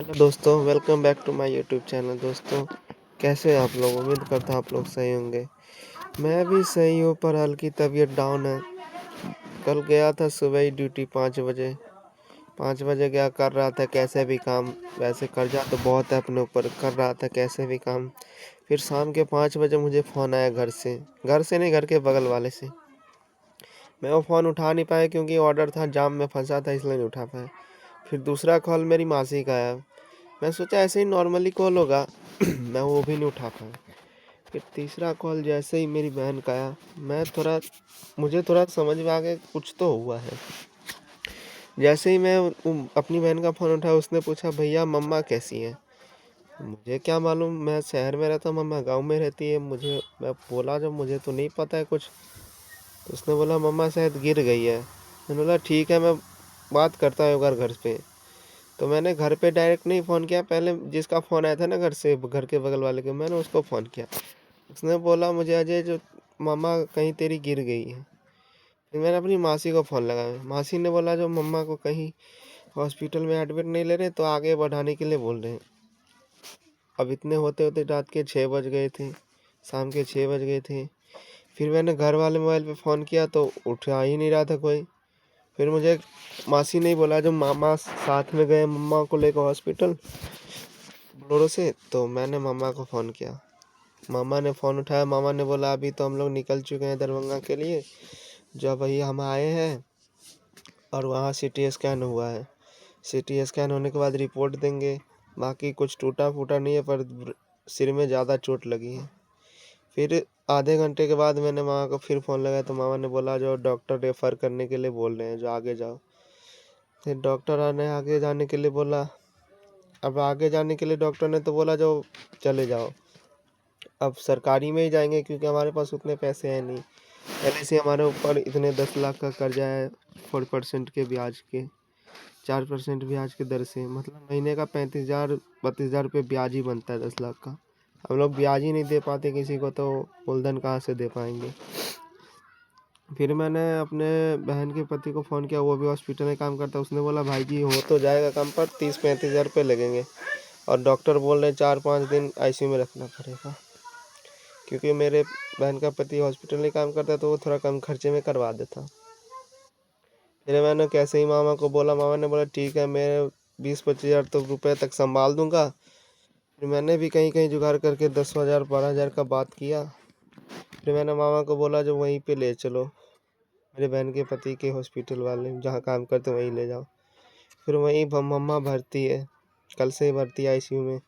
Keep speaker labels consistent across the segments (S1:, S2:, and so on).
S1: Hello दोस्तों, welcome back to my YouTube channel. दोस्तों, कैसे हैं आप लोग? उम्मीद करता हूँ आप लोग सही होंगे। मैं भी सही हूँ, पर हल्की तबीयत डाउन है। कल गया था सुबह ही ड्यूटी 5 बजे। 5 बजे गया, कर रहा था कैसे भी काम। वैसे कर्जा तो बहुत है अपने ऊपर, कर रहा था कैसे भी काम। फिर शाम के 5 बजे मुझे फ़ोन आया घर से नहीं, घर के बगल वाले से। मैं वो फ़ोन उठा नहीं पाया क्योंकि ऑर्डर था, जाम में फंसा था, इसलिए नहीं उठा पाया। फिर दूसरा कॉल मेरी मासी का आया। मैं सोचा ऐसे ही नॉर्मली कॉल होगा मैं वो भी नहीं उठा पाया। फिर तीसरा कॉल जैसे ही मेरी बहन का आया, मुझे थोड़ा समझ में आ गया कुछ तो हुआ है। जैसे ही मैं अपनी बहन का फ़ोन उठाया, उसने पूछा भैया मम्मा कैसी हैं? मुझे क्या मालूम, मैं शहर में रहता हूँ, मम्मा गाँव में रहती है। मैं बोला जब मुझे तो नहीं पता है कुछ। तो उसने बोला मम्मा शायद गिर गई है। मैंने बोला ठीक है, मैं बात करता हूँ एक बार घर पे। तो मैंने घर पे डायरेक्ट नहीं फ़ोन किया, पहले जिसका फ़ोन आया था ना घर से, घर के बगल वाले के, मैंने उसको फ़ोन किया। उसने बोला मुझे अजय जो मम्मा कहीं तेरी गिर गई है। फिर मैंने अपनी मासी को फ़ोन लगाया। मासी ने बोला जो मम्मा को कहीं हॉस्पिटल में एडमिट नहीं ले रहे, तो आगे बढ़ाने के लिए बोल रहे हैं। अब इतने होते होते रात के 6 बज गए थे, शाम के 6 बज गए थे। फिर मैंने घर वाले मोबाइल पे फ़ोन किया तो उठा ही नहीं रहा था कोई। फिर मुझे मासी ने बोला जो मामा साथ में गए मम्मा को लेकर हॉस्पिटल बोलोरो से। तो मैंने मामा को फ़ोन किया, मामा ने फ़ोन उठाया। मामा ने बोला अभी तो हम लोग निकल चुके हैं दरभंगा के लिए, जो अभी हम आए हैं और वहाँ सीटी स्कैन हुआ है। सीटी स्कैन होने के बाद रिपोर्ट देंगे। बाकी कुछ टूटा फूटा नहीं है, पर सिर में ज़्यादा चोट लगी है। फिर आधे घंटे के बाद मैंने मामा को फिर फ़ोन लगाया, तो मामा ने बोला जो डॉक्टर रेफ़र करने के लिए बोल रहे हैं, जो आगे जाओ। फिर डॉक्टर ने आगे जाने के लिए बोला। अब आगे जाने के लिए डॉक्टर ने तो बोला जो चले जाओ। अब सरकारी में ही जाएंगे क्योंकि हमारे पास उतने पैसे हैं नहीं। पहले से हमारे ऊपर इतने 10 लाख का कर्जा है, 4% के ब्याज के, 4% ब्याज की दर से, मतलब महीने का 35,000 32,000 रुपये ब्याज ही बनता है 10 लाख का। हम लोग ब्याज ही नहीं दे पाते किसी को, तो मूलधन कहाँ से दे पाएंगे। फिर मैंने अपने बहन के पति को फ़ोन किया, वो भी हॉस्पिटल में काम करता है। उसने बोला भाई जी हो तो जाएगा काम, पर 30-35 हज़ार रुपये लगेंगे, और डॉक्टर बोल रहे हैं 4-5 दिन आईसीयू में रखना पड़ेगा। क्योंकि मेरे बहन का पति हॉस्पिटल में काम करता है, तो वो थोड़ा कम खर्चे में करवा देता। फिर मैंने कैसे ही मामा को बोला, मामा ने बोला ठीक है, मैं 20-25 हज़ार तो रुपये तक संभाल दूंगा। फिर मैंने भी कहीं कहीं जुगाड़ करके 10,000-12,000 का बात किया। फिर मैंने मामा को बोला जो वहीं पे ले चलो, मेरे बहन के पति के हॉस्पिटल वाले जहाँ काम करते वहीं ले जाओ। फिर वहीं मम्मा भर्ती है, कल से ही भर्ती है आईसीयू में।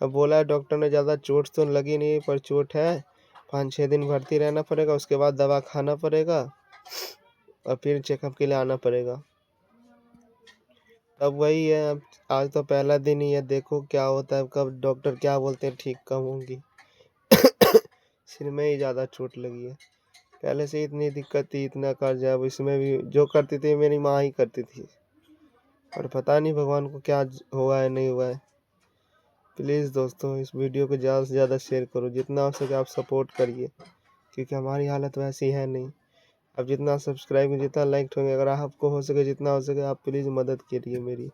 S1: अब बोला है डॉक्टर ने ज़्यादा चोट तो लगी नहीं, पर चोट है, 5-6 दिन भर्ती रहना पड़ेगा, उसके बाद दवा खाना पड़ेगा और फिर चेकअप के लिए आना पड़ेगा। अब वही है, अब आज तो पहला दिन ही है, देखो क्या होता है, कब डॉक्टर क्या बोलते हैं ठीक कब होंगी। सिर में ही ज़्यादा चोट लगी है, पहले से इतनी दिक्कत थी, इतना कर्जा, अब इसमें भी जो करती थी मेरी माँ ही करती थी। और पता नहीं भगवान को क्या हुआ है नहीं हुआ है। प्लीज़ दोस्तों, इस वीडियो को ज़्यादा से ज़्यादा शेयर करो, जितना हो सके आप सपोर्ट करिए, क्योंकि हमारी हालत वैसी है नहीं। अब जितना सब्सक्राइब जितना लाइक होंगे, अगर आपको हो सके जितना हो सके आप प्लीज़ मदद करिए मेरी।